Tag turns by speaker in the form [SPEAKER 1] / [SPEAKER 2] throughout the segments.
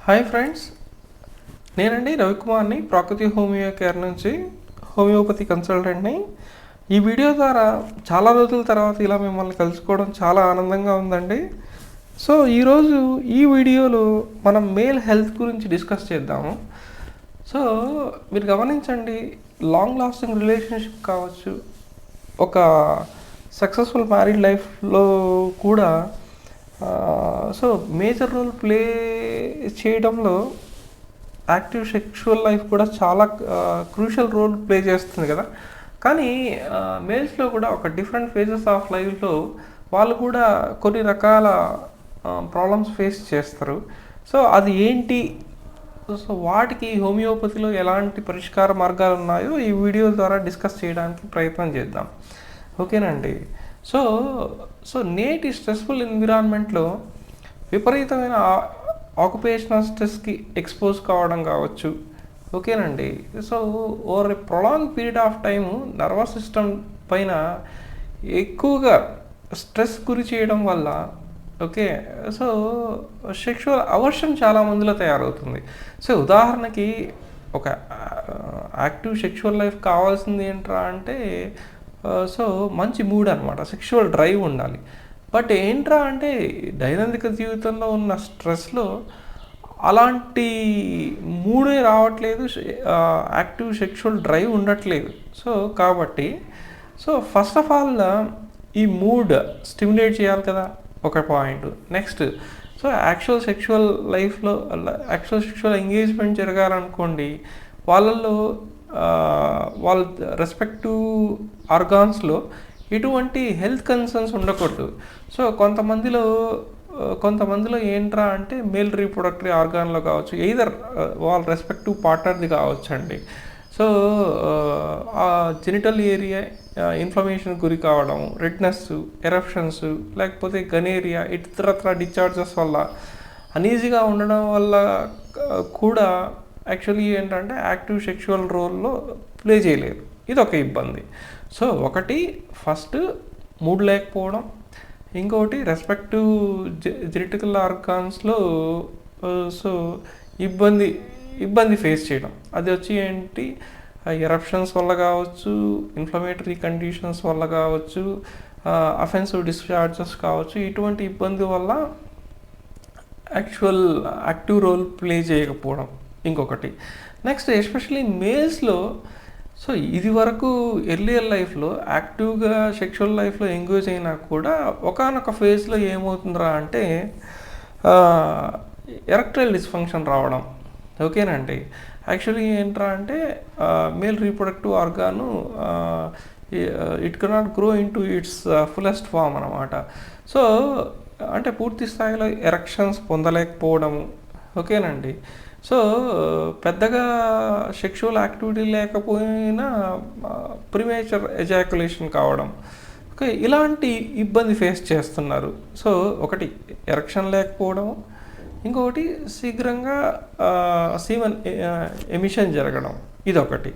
[SPEAKER 1] Hi friends, నేనండి రవికుమార్ని ప్రాకృతి homeo care నుంచి homeopathy కన్సల్టెంట్ని. ఈ వీడియో ద్వారా చాలా రోజుల తర్వాత ఇలా మిమ్మల్ని కలుసుకోవడం చాలా ఆనందంగా ఉందండి. సో ఈరోజు ఈ వీడియోలో మనం మేల్ హెల్త్ గురించి డిస్కస్ చేద్దాము. సో మీరు గమనించండి, లాంగ్ లాస్టింగ్ రిలేషన్షిప్ కావచ్చు, ఒక సక్సెస్ఫుల్ మ్యారీడ్ లైఫ్లో కూడా సో మేజర్ రోల్ ప్లే చేయడంలో యాక్టివ్ సెక్షువల్ లైఫ్ కూడా చాలా క్రూషియల్ రోల్ ప్లే చేస్తుంది కదా. కానీ మేల్స్లో కూడా ఒక డిఫరెంట్ ఫేజెస్ ఆఫ్ లైఫ్లో వాళ్ళు కూడా కొన్ని రకాల ప్రాబ్లమ్స్ ఫేస్ చేస్తారు. సో అది ఏంటి, సో వాటికి హోమియోపతిలో ఎలాంటి పరిష్కార మార్గాలు ఉన్నాయో ఈ వీడియో ద్వారా డిస్కస్ చేయడానికి ప్రయత్నం చేద్దాం. ఓకేనండి. సో నేటి స్ట్రెస్ఫుల్ ఎన్విరాన్మెంట్లో విపరీతమైన ఆక్యుపేషనల్ స్ట్రెస్కి ఎక్స్పోజ్ కావడం కావచ్చు. ఓకేనండి. So over a prolong period of time nervous system పైన ఎక్కువగా స్ట్రెస్ గురి చేయడం వల్ల ఓకే సో సెక్షువల్ అవర్షన్ చాలా మందిలో తయారవుతుంది. సో ఉదాహరణకి ఒక యాక్టివ్ సెక్షువల్ లైఫ్ కావాల్సింది ఏంట్రా అంటే సో మంచి మూడ్ అనమాట, సెక్షువల్ డ్రైవ్ ఉండాలి. బట్ ఏంట్రా అంటే దైనందిక జీవితంలో ఉన్న స్ట్రెస్లో అలాంటి మూడే రావట్లేదు, యాక్టివ్ సెక్షువల్ డ్రైవ్ ఉండట్లేదు. సో కాబట్టి ఫస్ట్ ఆఫ్ ఆల్ ఈ మూడ్ స్టిమ్యులేట్ చేయాలి కదా, ఒక పాయింట్. నెక్స్ట్ యాక్చువల్ సెక్షువల్ లైఫ్లో యాక్చువల్ సెక్షువల్ ఎంగేజ్మెంట్ జరగాలనుకోండి, వాళ్ళల్లో వాళ్ళ రెస్పెక్టివ్ ఆర్గాన్స్లో ఎటువంటి హెల్త్ కన్సర్న్స్ ఉండకూడదు. సో కొంతమందిలో ఏంట్రా అంటే మేల్ రీప్రొడక్టరీ ఆర్గాన్లో కావచ్చు, ఎయిదర్ వాళ్ళ రెస్పెక్టివ్ పార్ట్నర్ది కావచ్చు అండి. సో ఆ జెనిటల్ ఏరియా ఇన్ఫ్లమేషన్ గురి కావడం, రెడ్నెస్, ఎరప్షన్స్, లేకపోతే గనేరియా, ఇతరత్ర డిశ్చార్జెస్ వల్ల అనీజీగా ఉండడం వల్ల కూడా యాక్చువల్లీ ఏంటంటే యాక్టివ్ సెక్షువల్ రోల్లో ప్లే చేయలేరు. ఇది ఒక ఇబ్బంది. సో ఒకటి ఫస్ట్ మూడ్ లేకపోవడం, ఇంకొకటి రెస్పెక్టివ్ జెనెటికల్ ఆర్గాన్స్లో సో ఇబ్బంది ఫేస్ చేయడం. అది వచ్చి ఏంటి, ఎరప్షన్స్ వల్ల కావచ్చు, ఇన్ఫ్లమేటరీ కండిషన్స్ వల్ల కావచ్చు, అఫెన్సివ్ డిశ్చార్జెస్ కావచ్చు. ఇటువంటి ఇబ్బంది వల్ల యాక్టివ్ రోల్ ప్లే చేయకపోవడం ఇంకొకటి. నెక్స్ట్ ఎస్పెషలీ మేల్స్లో సో ఇది వరకు ఎర్లియర్ లైఫ్లో యాక్టివ్గా సెక్షువల్ లైఫ్లో ఎంగేజ్ అయినా కూడా ఒకానొక ఫేజ్లో ఏమవుతుందిరా అంటే ఎరెక్టైల్ డిస్ఫంక్షన్ రావడం. ఓకేనండి. యాక్చువల్లీ ఏంట్రా అంటే male reproductive organ it cannot grow into its fullest form అనమాట. సో అంటే పూర్తి స్థాయిలో ఎరెక్షన్స్ పొందలేకపోవడము. ఓకేనండి. సో పెద్దగా సెక్షువల్ యాక్టివిటీ లేకపోయినా ప్రిమేచర్ ఎజాక్యులేషన్ కావడం, ఓకే, ఇలాంటి ఇబ్బంది ఫేస్ చేస్తున్నారు. సో ఒకటి ఎరెక్షన్ లేకపోవడం, ఇంకొకటి శీఘ్రంగా సీమన్ ఎమిషన్ జరగడం, ఇదొకటి.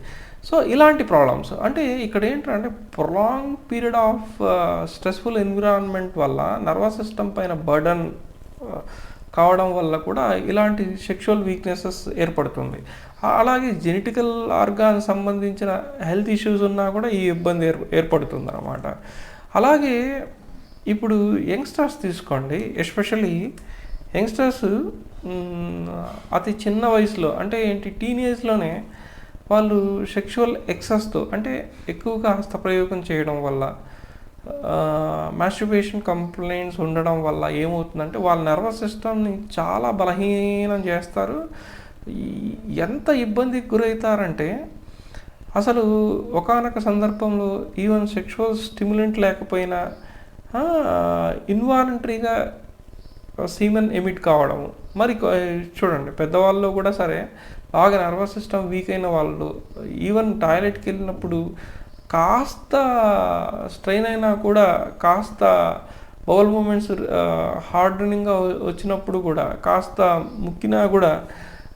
[SPEAKER 1] సో ఇలాంటి ప్రాబ్లమ్స్ అంటే ఇక్కడ ఏంటంటే prolong period of stressful environment వల్ల నర్వస్ సిస్టమ్ పైన బర్డన్ కావడం వల్ల కూడా ఇలాంటి సెక్షువల్ వీక్నెసెస్ ఏర్పడుతుంది. అలాగే జెనెటికల్ ఆర్గాన్ సంబంధించిన హెల్త్ ఇష్యూస్ ఉన్నా కూడా ఈ ఇబ్బంది ఏర్పడుతుంది అన్నమాట. అలాగే ఇప్పుడు యంగ్స్టర్స్ తీసుకోండి, ఎస్పెషల్లీ యంగ్స్టర్స్ అతి చిన్న వయసులో అంటే ఏంటి టీనేజ్లోనే వాళ్ళు సెక్షువల్ ఎక్సెస్తో అంటే ఎక్కువగా హస్తప్రయోగం చేయడం వల్ల, మాస్టర్బేషన్ కంప్లైంట్స్ ఉండడం వల్ల ఏమవుతుందంటే వాళ్ళ నర్వస్ సిస్టమ్ని చాలా బలహీనం చేస్తారు. ఎంత ఇబ్బందికి గురవుతారంటే అసలు ఒకానొక సందర్భంలో ఈవెన్ సెక్షువల్ స్టిమ్యులెంట్ లేకపోయినా ఇన్వాలంటరీగా సీమెన్ ఎమిట్ కావడం. మరి చూడండి, పెద్దవాళ్ళలో కూడా సరే బాగా నర్వస్ సిస్టమ్ వీక్ అయిన వాళ్ళు ఈవెన్ టాయిలెట్కి వెళ్ళినప్పుడు కాస్త స్ట్రెయిన్ అయినా కూడా, కాస్త బౌల్ మూమెంట్స్ హార్డనింగ్గా వచ్చినప్పుడు కూడా, కాస్త ముక్కినా కూడా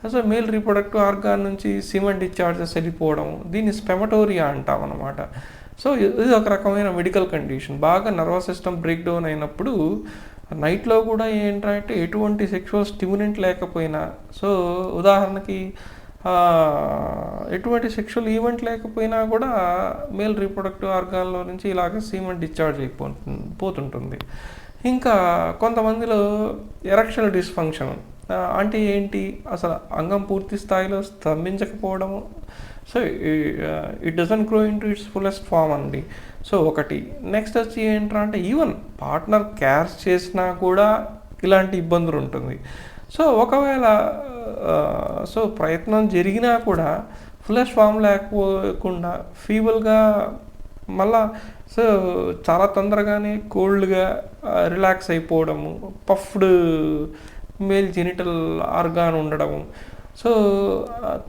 [SPEAKER 1] అసలు మేల్ రీప్రొడక్టివ్ ఆర్గాన్ నుంచి సీమన్ డిశ్చార్జెస్ వెళ్ళిపోవడం, దీన్ని స్పెమటోరియా అంటాం అన్నమాట. సో ఇది ఒక రకమైన మెడికల్ కండిషన్. బాగా నర్వస్ సిస్టమ్ బ్రేక్ డౌన్ అయినప్పుడు నైట్లో కూడా ఏంటంటే ఎటువంటి సెక్షువల్ స్టిమ్యులెంట్ లేకపోయినా, సో ఉదాహరణకి ఎటువంటి సెక్షువల్ ఈవెంట్ లేకపోయినా కూడా మేల్ రీప్రొడక్టివ్ ఆర్గాన్లో నుంచి ఇలాగ సీమెన్ డిశ్చార్జ్ పోతుంటుంది. ఇంకా కొంతమందిలో ఎరెక్షనల్ డిస్ఫంక్షన్ అంటే ఏంటి, అసలు అంగం పూర్తి స్థాయిలో స్తంభించకపోవడము, so it doesn't grow into its fullest form అండి. సో ఒకటి. నెక్స్ట్ వచ్చి ఏంటంటే ఈవెన్ పార్ట్నర్ క్యార్స్ చేసినా కూడా ఇలాంటి ఇబ్బందులు ఉంటుంది. సో ఒకవేళ సో ప్రయత్నం జరిగినా కూడా ఫుల్లెస్ట్ ఫామ్ లేకపోకుండా ఫీబుల్గా మళ్ళా సో చాలా తొందరగానే కోల్డ్గా రిలాక్స్ అయిపోవడము, పఫ్డ్ మేల్ జెనిటల్ ఆర్గాన్ ఉండడము, సో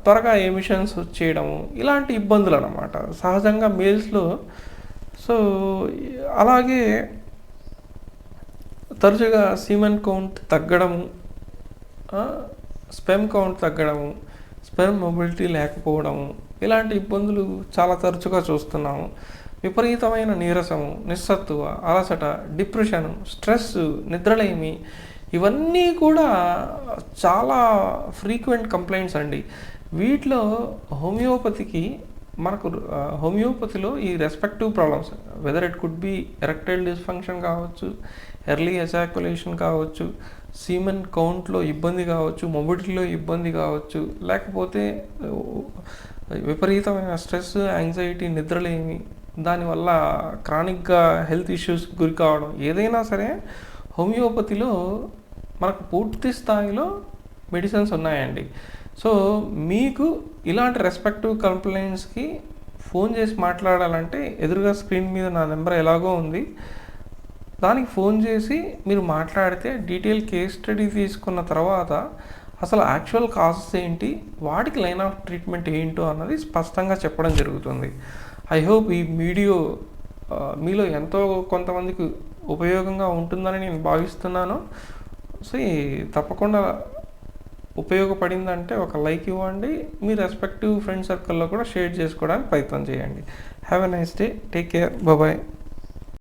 [SPEAKER 1] త్వరగా ఎమిషన్స్ వచ్చేయడము, ఇలాంటి ఇబ్బందులు అన్నమాట సహజంగా మేల్స్లో. సో అలాగే తరచుగా సీమెన్ కౌంట్ తగ్గడము, స్పెమ్ కౌంట్ తగ్గడము, స్పెర్మ్ మొబిలిటీ లేకపోవడము, ఇలాంటి ఇబ్బందులు చాలా తరచుగా చూస్తున్నాము. విపరీతమైన నీరసము, నిస్సత్తువ, అలసట, డిప్రెషను, స్ట్రెస్, నిద్రలేమి, ఇవన్నీ కూడా చాలా ఫ్రీక్వెంట్ కంప్లైంట్స్ అండి. వీటిలో హోమియోపతికి మనకు హోమియోపతిలో ఈ respective problems, whether it could be erectile dysfunction కావచ్చు, ఎర్లీ ఎజాక్యులేషన్ కావచ్చు, సీమెన్ కౌంట్లో ఇబ్బంది కావచ్చు, మొబిలిటీలో ఇబ్బంది కావచ్చు, లేకపోతే విపరీతమైన స్ట్రెస్, యాంగ్జైటీ, నిద్రలేమి, దానివల్ల క్రానిక్గా హెల్త్ ఇష్యూస్ గురి కావడం, ఏదైనా సరే హోమియోపతిలో మనకు పూర్తి స్థాయిలో మెడిసిన్స్ ఉన్నాయండి. సో మీకు ఇలాంటి రెస్పెక్టివ్ కంప్లైంట్స్కి ఫోన్ చేసి మాట్లాడాలంటే ఎదురుగా స్క్రీన్ మీద నా నెంబర్ ఎలాగో ఉంది, దానికి ఫోన్ చేసి మీరు మాట్లాడితే డీటెయిల్ కేస్ స్టడీ తీసుకున్న తర్వాత అసలు యాక్చువల్ కాజెస్ ఏంటి, వాటికి లైన్ ఆఫ్ ట్రీట్మెంట్ ఏంటో అన్నది స్పష్టంగా చెప్పడం జరుగుతుంది. ఐ హోప్ ఈ వీడియో మీలో ఎంతో కొంతమందికి ఉపయోగంగా ఉంటుందని నేను భావిస్తున్నాను. సో తప్పకుండా ఉపయోగపడిందంటే ఒక లైక్ ఇవ్వండి, మీ రెస్పెక్టివ్ ఫ్రెండ్ సర్కిల్లో కూడా షేర్ చేసుకోవడానికి ప్రయత్నం చేయండి. Have a nice day, take care, bye.